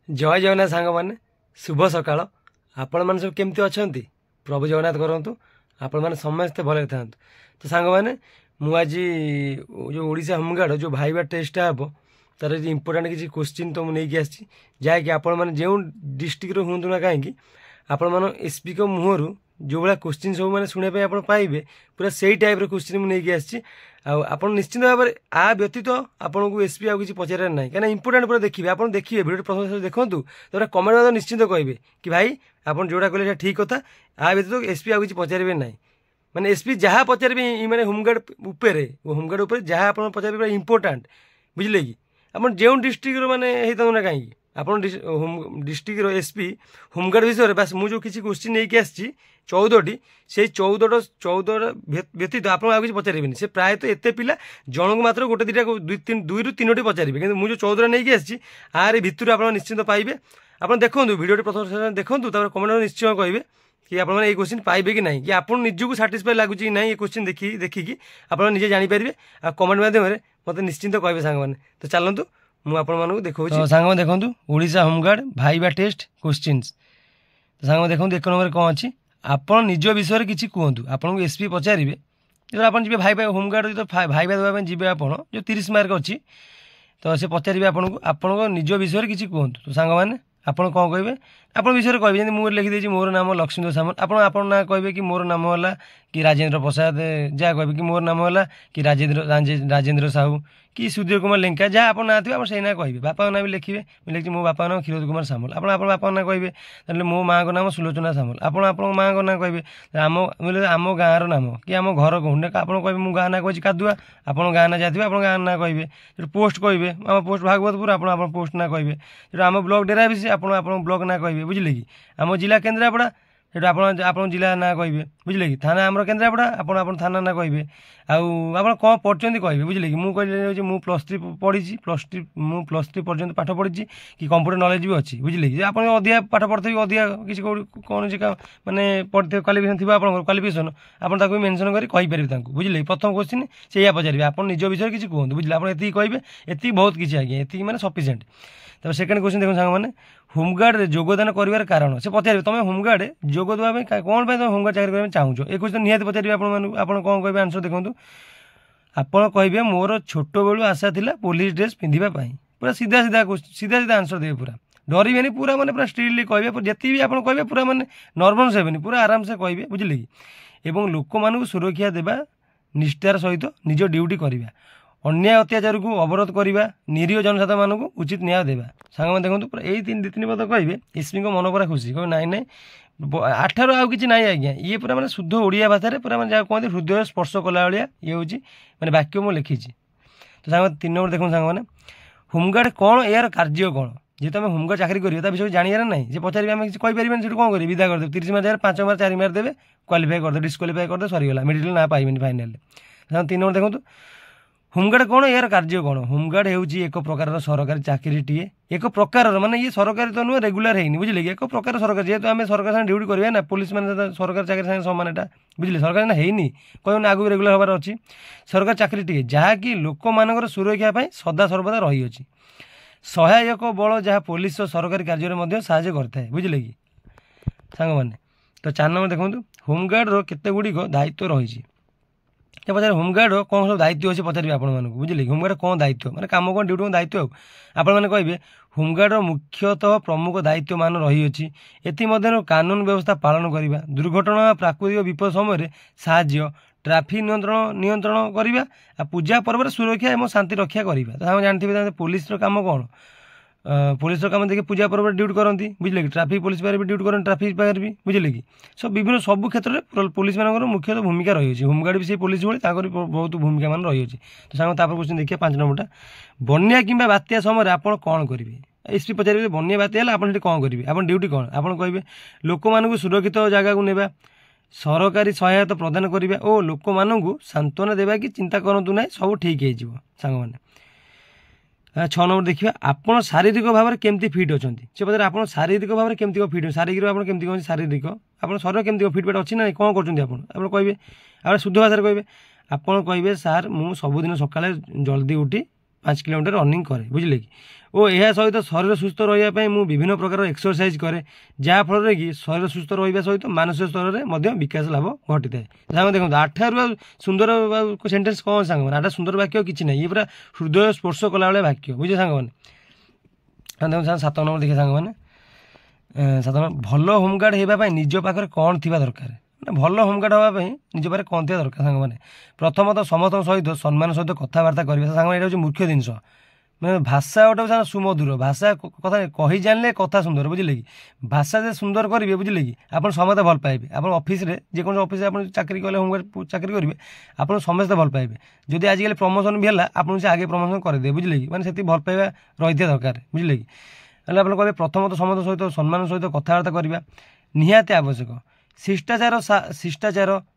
जय जगन्नाथ सांग मैंने शुभ सकाळ आपण मैंने सब केमती अच्छा प्रभु जगन्नाथ करंतु आपण मैंने समस्ते भले था। तो सांग मैंने मुझे जो ओडिशा होमगार्ड जो भाईबा टेस्ट हम तार इंपोर्टाट किसी क्वेश्चन तो मुझे आसी जहाँकि आपण मैंने जो डिस्ट्रिक्ट हूँ ना कहीं आपण मान एसपी को मुहर जो भाया क्वेश्चन सब मैंने शुणापी आप पाइबे पूरा से टाइप क्वेश्चन मुझे आसी आप निश्चित भाव में आ व्यतीत आपन को एसपी आगे पचार ना कहीं इंपोर्टाट पूरा देखिए आप देखिए भिडियो प्रथम देखूँ तो कमेंट निश्चित कहे कि भाई आप जोड़ा कहले ठीक कथा आ व्यतीत एसपी आगे पचारे ना माने एसपी जहाँ पचारे माने होमगार्ड उपरे होमगार्ड उपर जहाँ आप पचारे इंपोर्टाट बुझे कि आप जो डिस्ट्रिक्ट माने होता ना कहीं आप डिस्ट्रिक्ट एसपी होमगार्ड विषय बास मुझे किसी क्वेश्चन नहीं आसी 14टी से 14 व्यतीत आप पचारे से प्रायत एत पिला जनक मात्र गोटे दुईटा दुई रु 3टी पचारे कि मुझे 14 नहीं आसी आर भितर आप निश्चित पाइबे आप देखो भिडियो प्रथम देखूँ कमेंट निश्चय कहे कि आप क्वेश्चन पाइबे कि नहीं कि आप निजक साटिस्फाई लगुच कि नहीं ये क्वेश्चन देखिकी आप निजे जानीपारे आ कमेंट माध्यम मत निश्चिंत कहे सांग मैंने। तो चलतु मुझे देखो सांग देखूँ ओडिशा होमगार्ड भाईबा टेस्ट क्वेश्चंस। तो सांग देखो एक नंबर कौन अच्छी आप निज विषय किसी कहतु आपको एसपी पचारे जो आप जी भाईबा होमगार्ड तो भाईबा देवाई जी आप जो 30 मार्क अच्छी तो से पचारे आपको निज विषय किसी कहतु। तो सांग मैंने आपड़ कौन कहे आप विषय कहे जमी मुझे लिखिदे मोर नाम लक्ष्मीधर सामल आप ना कहे कि मोर नाम है कि राजेंद्र प्रसाद जहाँ कहे कि मोर नाम है कि राजेंद्र साहू कि सूर्य कुमार लेंका जहाँ आप ना थे आप से ना कहे बापा ना भी लिखे लिखी मो बापा नाम क्षीरोद कुमार सामल आप बापा ना कहे मो माँ को नाम सुलोचना सामल आप माँ को ना कहे आम गाँव नाम कि आम घर कहूँ आप कहे मुझे गाँ ना कहे कादुआ आप गाँ ना जाते आप गाँ ना कहे जो पोस्ट कहे आम पोस्ट भागवतपुर आप पोस्ट ना कहे जो आम ब्लॉक डेरा भी आप ब्लॉक ना कहे बुझे कि आम जिला केन्द्रापड़ा से आप जिला ना कहे बुझे कि थाना आम केन्द्रापड़ा आप थाना ना कहे आप कौन पढ़ते कहे बुझे कि मुझे मुझे +3 पढ़ी +3 पर्यटन पाठ पढ़ी कि कंप्यूटर नॉलेज भी अच्छी बुझे कि आप अधिका पाठ पढ़ते अधिका किसी कौन मानने पढ़ते क्वालिफिकेशन थी आप क्वालिफिकेशन आप मेंशन करें बुझे प्रथम क्वेश्चन से पचारे आप निज विषय किसी कहूँ बुझे आप कहे ये बहुत किसी आज्ञा ये मैंने सफिसीयंट। तब सेकेंड क्वेश्चन देखो सांग मैंने होमगार्ड योगदान कर कारण से पचारे तुम होमगार्ड जोग देवाई कौन तुम होमगार्ड चाकरी करने चाहूँ ये क्वेश्चन निहाती पचारे आप कौन कहे आंसर देखो आप कहे मोर छोट बेलू आशा था पुलिस ड्रेस पिंधापी पूरा सीधा सीधा आंसर देवे पूरा डरवे पूरा मैंने पूरा स्ट्रिक्टली कहे जिते भी आप कहे पूरा मैंने नर्भस हेनी पूरा आराम से कहे बुझे कि एवं लोक मान सुरक्षा देवा निष्ठार सहित निज ड्यूटी करवा अन्याय अत्याचार को अवरोध करवा निरीह जनसाधारण मानक उचित न्याय देवा सांग मैंने देखो पूरा यही 2-3 पद कहे एसपी को मन पूरा खुशी कहे नाई नाई 8 रु आउ कि ना आज्ञा ये पूरा मैंने शुद्ध ओडिया भाषा पूरा मैंने जहाँ कहते हृदय स्पर्श कला भाया ये हूँ मैंने वाक्य मुझे लिखी। तो सांग 3 नंबर देखो सांग मैंने होमगार्ड कौन यार कार्य कौन जेहतु आम होमगार्ड चाकरी करें विषय जानवर ना जे पचारे आम किसी कहींपारे से कौन करें विदा करदे 30 मार्क 5 मार्क 4 मार्क देवे क्वालिफाई करदे डिस्क्वालिफाई करदे सरीगला मेडिकल ना पाइबे फाइनाल। 3 नंबर देखो होमगार्ड कौन यार कार्य कौन होमगार्ड हूँ एक प्रकार सरकारी चाकरी टीए एक प्रकार माने ये सरकारी तो नुह रेगुलर है बुझे कि एक प्रकार सरकार जेहतु आम सरकार साथ ड्यूटी करवा ना पुलिस मैंने सरकारी चाकरी साथ समान एटा बुझे सरकार ना है कह आगे रेगुलर हबार अच्छी सरकारी चाकरी टीए जहाँकि लोक मान सुरक्षा सदा सर्वदा रही अच्छी सहायक बल जहाँ पुलिस सरकारी कार्य साहाय्य करता है बुझे कि सांग मैंने। तो 4 नंबर देखो होमगार्ड केते गुड़िक दायित्व रही पचारे होमगार्ड कौन सब दायित्व अच्छे पचारे आप बुझे होमगार्ड कौन दायित्व मैंने कम कौन ड्यूटी कौन दायित्व आपने कहे होमगार्ड मुख्यतः प्रमुख दायित्व मान रही अच्छी एमध्य कानून व्यवस्था पालन करवा दुर्घटना प्राकृतिक विपद समय साहाय्य ट्राफिक नियंत्रण करवा पूजा पर्व सुरक्षा और शांति रक्षा करवा। तो आप जानते पुलिस काम कौन पुलिस काम देखिए पूजा पर्व ड्यूटी करती बुझे कि ट्राफिक पुलिस पाखे भी ड्यूटी करते ट्राफिक पाखे भी बुझे कि सब विभिन्न सब क्षेत्र में पुलिस मान मुख्यतः भूमिका रही है होमगार्ड भी से पुलिस भाई बहुत भूमिका मान रही है। तो सांग क्वेश्चन देखिए 5 नंबरटा बन्या कि बात्या समय आप कौन करेंगे एसपी पचारे बन्या बात्या है आप कौन करेंगे आप ड्यूटी कौन आप कहे लोक मान सुरक्षित जगह को नेबा सरकारी सहायता प्रदान करवा और लोक मान सांत्वना देवा कि चिंता करूँ ना सब ठीक हो सांग मैंने। 6 नंबर देखिए आप शारीरिक भाव में केमती फिट अच्छा से पचारे आप शारीरिक भाव में केमती फिट शारीरिक आप केमती शारीरिक आप शरीर केमती फिटफाट अच्छी ना कौन कर कहे आप शुद्ध भाषा कहे आप कहे सार मु सबुदिन सकाଳେ जल्दी उठी 5 किलोमीटर रनिंग करे बुझिले कि ओ यह सहित शरीर सुस्थ रही मु विभिन्न प्रकार एक्सरसाइज करे जहाँफल कि शरीर सुस्थ रहा सहित मानसिक स्तर में विकास लाभ घटी थाए सांग देखो 8 सुंदर सेन्टेन्स कौन सांग 8 सुंदर वाक्य किसी ना ये पूरा हृदय स्पर्श कला वाक्य बुझे सांग मैंने देखो 7 नंबर देखिए सांग मैंने 7 नंबर भल होमगार्ड होगापी निज पाखे कौन थी दरकार भल होमगार्ड हाँपाई निज पाखे कौन थी दरकार सांग मैंने प्रथमतः समस्त सहित सम्मान सहित कथबार्ता करेंगे सांग ये मुख्य जिनस मैंने भाषा गोटे सुमधुर भाषा कथा कही जानले कथा सुंदर बुझे कि भाषा जे सुंदर करेंगे बुझे कि आप समस्त भल पाइबे आप ऑफिस रे जेको ऑफिस आप चाकरी कले होमगार्ड चाकरी करेंगे आप समस्त भल पाइबे जदि आजिकल प्रमोशन भी है आपको से आगे प्रमोशन करदे बुझे कि मैंने से भल पाइबा रही दरकार बुझे कि आप कहे प्रथमतः समस्त सहित सम्मान सहित कथबार्ता करवा निहाती आवश्यक शिष्टाचार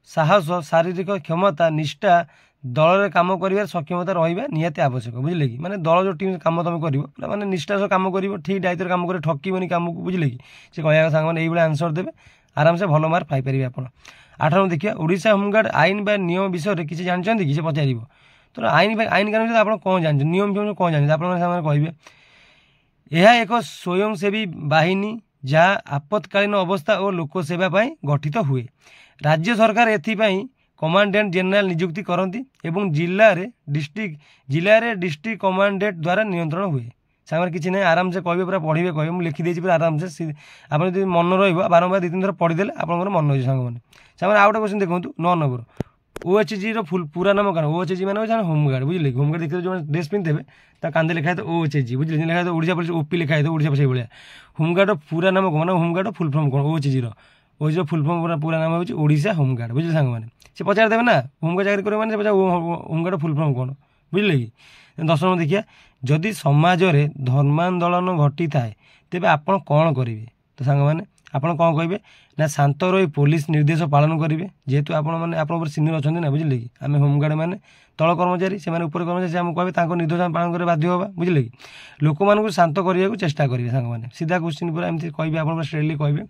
साहस शारीरिक क्षमता निष्ठा दल कम कर सक्षमता रहा निहाती आवश्यक बुझे कि मैंने दल जो टीम कम तुम कर मैंने निष्ठा कम कर ठीक दायित्व कम कर ठकबनी कम को बुझे कि से कह सांग मैंने ये आंसर देवे आराम से भल मार्क पाइपर आप 8 नंबर देखिए ओडिशा होमगार्ड आईन बा नियम विषय में किसी जानते कि पचार तो आईन कानून आप कौन जानते नियम फियम कौन जानते आप कहे यह एक स्वयंसेवी बाहिनी जहाँ आपातकालीन अवस्था और लोकसेवा गठित हुए राज्य सरकार एथिपाई कमांडेंट जनरल नियुक्ति करती एवं जिले डिस्ट्रिक्ट कमांडेंट द्वारा नियंत्रण हुए सांगे किसी ना आराम से कहे पूरा पढ़े कहे मुझे लिखिदे पूरा आराम से आप मन रंबार 2-3 थर पढ़ीदे आप मन रही सांग मैंने आउ गए क्वेश्चन देखो 9 नंबर OHG पूरा नाम क्या OHG मैंने होमगार्ड बुझे होमगार्ड देखते जो ड्रेस पिंधे कांधे लिखा है OHG बुझे लिखा है ओडिशा पुलिस ओपी लिखा है ओडिशा पुलिस भाया होमगार्ड पूरा नाम कौन होमगार्ड फुल फॉर्म कौन OHG फुल फॉर्म पूरा नाम हो ओडिशा होमगार्ड बुझे सांग मैंने से पचार देवे ना होमगार्ड चाकरी करेंगे होमगार्ड फुल फॉर्म कौन बुझे कि 10 नंबर देखिए जदि समाज रे धर्मांदोलन घटी थाए तेबे आपण कौन करेंगे तो सांग मैंने आपड़ कौन कहे ना शांत रही पुलिस निर्देश पालन करेंगे जेहेतु आप सिनियर अच्छा ना बुझे कि आम होमगार्ड मैंने तल कर्मचारी से ऊपर कर्मचारी आम कहे निर्देश पालन कर बाध्य होगा बुझे कि लोक मान शांत करने को चेष्टा करेंगे सांग मैंने सीधा क्वेश्चन पूरा एमती कहे आप स्ट्रेटली कहे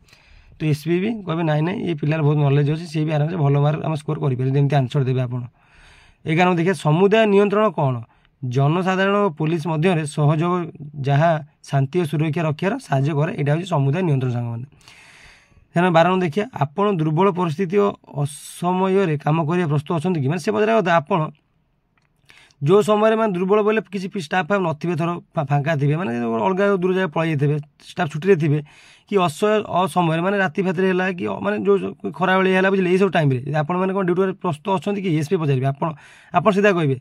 तो एसपी भी कहे ना ना ये पिलार बहुत नॉलेज अच्छे सी भी आराम से भल मार्क आम स्कोर करेंगे आंसर देवे आप 11 नंबर देखिए समुदाय नियंत्रण कौन जनसाधारण और पुलिस मध्य सहयोग जहाँ शांति और सुरक्षा रक्षार साहाय्य करे यहाँ हूँ समुदाय नियंत्रण सांग मैंने 12 नंबर देखिए आपण दुर्बल परिस्थिति और असमय कम करने प्रस्तुत अच्छा कि मैंने से पचार कथा आप जो समय मैं दुर्बल बोले किसी स्टाफ फाफ नथिबे थर फांका थे मैंने अलग दूर जगह पलि थे स्टाफ छुट्टी थे कि असमय मैंने राति फातिर है कि मैंने जो खरा बेली है बुझे ये सब टाइम आप ड्यूटी प्रस्तुत अच्छा कि एसपी पचारे आप सीधा कहे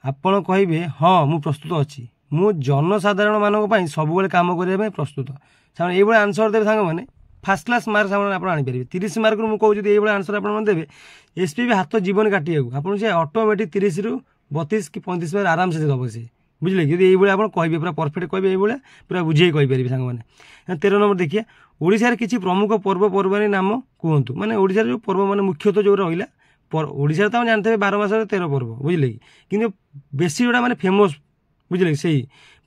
आपण कहे हाँ मु प्रस्तुत अच्छी मु जनसाधारण मानी सब कम करने प्रस्तुत सामने ये आंसर देवे सांग मैंने फास्ट क्लास मार्क सामने आप आनीपारे 30 मार्क मुझे कहूँ ये आंसर आपे एसपी भी हाथ जीवन काटा आपको से ऑटोमेटिक 30 रू 32 कि 35 मार्क आराम से दब से बुझे कि ये आप कहे पूरा परफेक्ट कहे ये पूरा बुझे कहींपारे सांग मैंने 13 नंबर देखिए ओडिशा किसी प्रमुख पर्वपर्वाणी नाम कहतु मैंने ओडिशा जो पर्व मैंने मुख्यतः जो रहा ओडिशा तो जानते 12 मास 13 पर्व बुझे कि बेसी जोड़ा मैंने फेमस बुझे से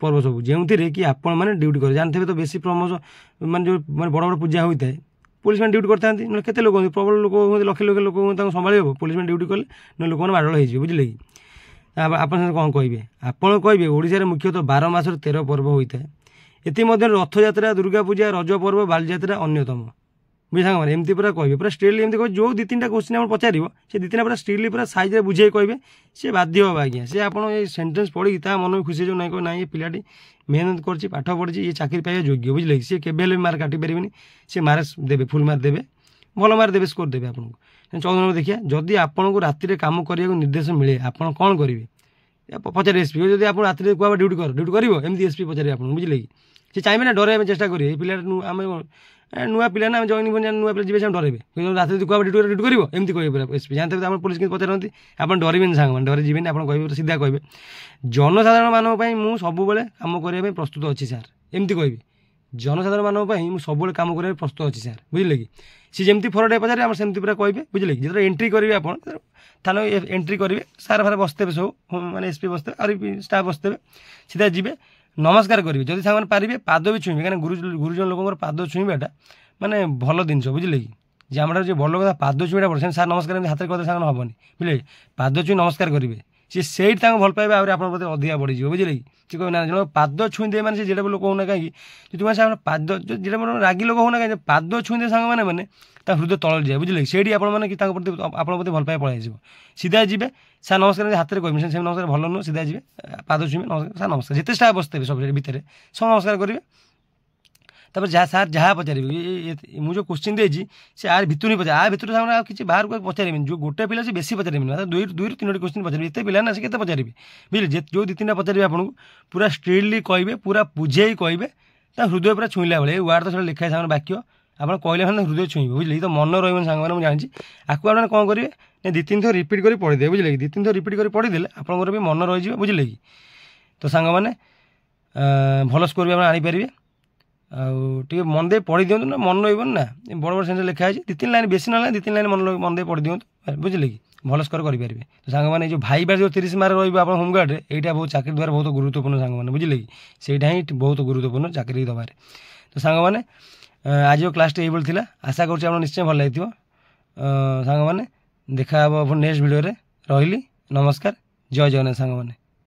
पर्व सब जो कि आपण मैंने ड्यूटी कर जानते तो बेसी प्रमोशन मैंने जो मैं बड़ बड़ पूजा होता है पुलिस मैंने ड्यूटी करते हैं केते लोक प्रबल लोक लक्ष लक्ष लोक संभाल हम पुलिस मैंने ड्यूटी कले ना लोक मैंने माड़ोल हो बुझे कि आप कौन कहे आपड़ कहे ओडिशा मुख्यतः 12 मास 13 पर्व होता है एमध्य रथयात्रा दुर्गा पूजा रज पर्व बालଯାत्रा अन्यतम बुझे सांग मैंने एमती पूरा कहे पूरा स्ट्रेटली एमती कहे जो 2-3टा क्वेश्चन आप पचार से 2-3टा पूरा स्ट्रेटली पूरा साइज बुझे कहे सी बाध्य हम आज्ञा सी आप सेन्टेन्स पढ़ी मन में खुशी जो ना ये पिलाटी मेहनत कर पाठ पढ़ी ये चाकरी पाइबा योग्य बुझे सी केवे मार्क काटी पारे सी मार्क्स देवे फुल मार्क देवे भल मार्क देवे स्कोर देवे आपको 14 नंबर देखिए जदि आपको राति कम करने को निर्देश मिले आप कौन करेंगे पचारे एसपी जब आप राति कह ड्यूटी कर एमती एसपी पचारे आप बुझे कि सी चाहिए ना डर चेष्टा करेंगे पिला आम नुआ पिला ना जॉइन नुआ पिला जी डरबे राति कह ड्यूटी कर एमती कहे एसपी जानते आप पुलिस के पचारती आप डरबे सांग मैंने डर जीवन आप कहे सीधा कहे जनसाधारण मानी मुझे सब कम करने प्रस्तुत अच्छी सार एमती कहे जनसाधारण मानी मुझे सब कम करने प्रस्तुत अच्छी सार बुझे कि सी जमी फरडे पचारे आम सेमती पूरा कहे बुझे कि जो एंट्री करेंगे आप थाना एंट्री करेंगे सार फार बसते सब मैंने एसपी बसते और स्टाफ बसते सीधा जी नमस्कार करेंगे जदि सांग पारे पाद भी छुईबे कहीं गुरुजन लोक पाद छुईबाटा माने भल जिन बुझे कि जे आम जो बड़ कथा पाद छुईटा पड़े सार नमस्कार हाथ में कहते सांग हेनी बुझे पाद छुई नमस्कार करेंगे ସେଇଠି ତାଙ୍କୁ ଭଲ ପାଇବା ଆହୁରି ଆପଣଙ୍କ ପ୍ରତି ଅଧିକା ବଢ଼ିଯିବ ବୁଝିଲେ କି। ସେ କହିବେ ନା ଜଣ ପାଦ ଛୁଇଁଦିଏ ମାନେ ସେ ଯେଟା ଲୋକ ହଉନା କାହିଁକି ଯଦି ତୁମେ ସେ ପାଦ ଯେଟା ରାଗି ଲୋକ ହଉନା କାହିଁକି ପାଦ ଛୁଇଁଦିଏ ସାଙ୍ଗମାନେ ମାନେ ତା ହୃଦୟ ତଳରେ ଯାଏ ବୁଝିଲେ କି। ସେଇଠି ଆପଣମାନେ କି ତାଙ୍କ ପ୍ରତି ଆପଣଙ୍କ ପ୍ରତି ଭଲ ପାଇବା ପଳେଇ ଆସିବ। ସିଧା ଯିବେ ସାର୍ ନମସ୍କାର ହାତରେ କହିବେ ସେ ନମସ୍କାର ଭଲ ନୁହଁ, ସିଧା ଯିବେ ପାଦ ଛୁଇଁବେ ନମସ୍କାର ସାର୍ ନମସ୍କାର, ଯେତେ ଷ୍ଟାଫ୍ ବସିଥିବେ ସବୁ ଭିତରେ ସବୁ ନମସ୍କାର କରିବେ। ତାପରେ ସାର୍ ଯାହା ପଚାରିବେ ମୁଁ ଯେଉଁ କୋଶ୍ଚିନ୍ ଦେଇଛି ସେ ଆର ଭିତରୁ ହିଁ ପଚାରିବେ, ଭିତରୁ ସାଙ୍ଗରେ ଆଉ କିଛି ବାହାରକୁ ପଚାରିବେନି। ଯେଉଁ ଗୋଟେ ପିଲା ସେ ବେଶୀ ପଚାରିବେନି, ଦୁଇରୁ ତିନୋଟି କୋଶ୍ଚିନ୍ ପଚାରିବେ। ଏତେ ପିଲା ନା ସେ କେତେ ପଚାରିବେ ବୁଝିଲେ। ଯେଉଁ ଦୁଇ ତିନିଟା ପଚାରିବେ ଆପଣଙ୍କୁ ପୁରା ଷ୍ଟ୍ରିକ୍ଟଲି କହିବେ, ପୁରା ବୁଝେଇ କହିବେ, ତା ହୃଦୟ ପୁରା ଛୁଇଁଲା ବେଳେ। ଏଇ ୱାର୍ଡ଼ ତ ସେଟା ଲେଖା ସାଙ୍ଗରେ ବାକ୍ୟ ଆପଣ କହିଲେ ମାନେ ହୃଦୟ ଛୁଇଁବେ ବୁଝିଲେ। ତ ମନେ ରହିବନି ସାଙ୍ଗମାନେ, ମୁଁ ଜାଣିଛି। ଆକୁ ଆପଣ କ'ଣ କରିବେ ନା 2-3 ଥର ରିପିଟ୍ କରି ପଢ଼ିଦେବେ ବୁଝିଲେ କି। 2-3 ଥର ରିପିଟ୍ କରି ପଢ଼ିଦେଲେ ଆପଣଙ୍କର ବି ମନେ ରହିଯିବ ବୁଝିଲେ କି। ତ ସାଙ୍ଗମାନେ ଭଲ ସ୍କୋର ବି ଆପଣ ଆଣିପାରିବେ। ଆଉ ଟିକେ ମନ ଦେଇ ପଢ଼ି ଦିଅନ୍ତୁ ନା, ମନେ ରହିବନି ନା। ବଡ଼ ବଡ଼ ସେନ୍ସରେ ଲେଖା ହେଇଛି, 2-3 ଲାଇନ୍ ବେଶୀ ନହେଲେ 2-3 ଲାଇନ୍ ମନ ଦେଇ ପଢ଼ି ଦିଅନ୍ତୁ ବୁଝିଲେ କି। ଭଲ ସ୍କୋର କରିପାରିବେ। ତ ସାଙ୍ଗମାନେ ଏଇ ଯେଉଁ ଭାଇବାର ଯେଉଁ 30 ମାର୍କ ରହିବ ଆପଣ ହୋମଗାର୍ଡ଼ରେ, ଏଇଟା ବହୁତ ଚାକିରି ଦେବାରେ ବହୁତ ଗୁରୁତ୍ୱପୂର୍ଣ୍ଣ ସାଙ୍ଗମାନେ ବୁଝିଲେ କି। ସେଇଟା ହିଁ ବହୁତ ଗୁରୁତ୍ୱପୂର୍ଣ୍ଣ ଚାକିରି ଦେବାରେ। ତ ସାଙ୍ଗମାନେ ଆଜିର କ୍ଲାସ୍ଟି ଏଇଭଳି ଥିଲା। ଆଶା କରୁଛି ଆପଣ ନିଶ୍ଚୟ ଭଲ ଲାଗିଥିବ। ସାଙ୍ଗମାନେ ଦେଖା ହେବ ନେକ୍ସଟ ଭିଡ଼ିଓରେ। ରହିଲି, ନମସ୍କାର, ଜୟ ଜଗନ୍ନାଥ ସାଙ୍ଗମାନେ।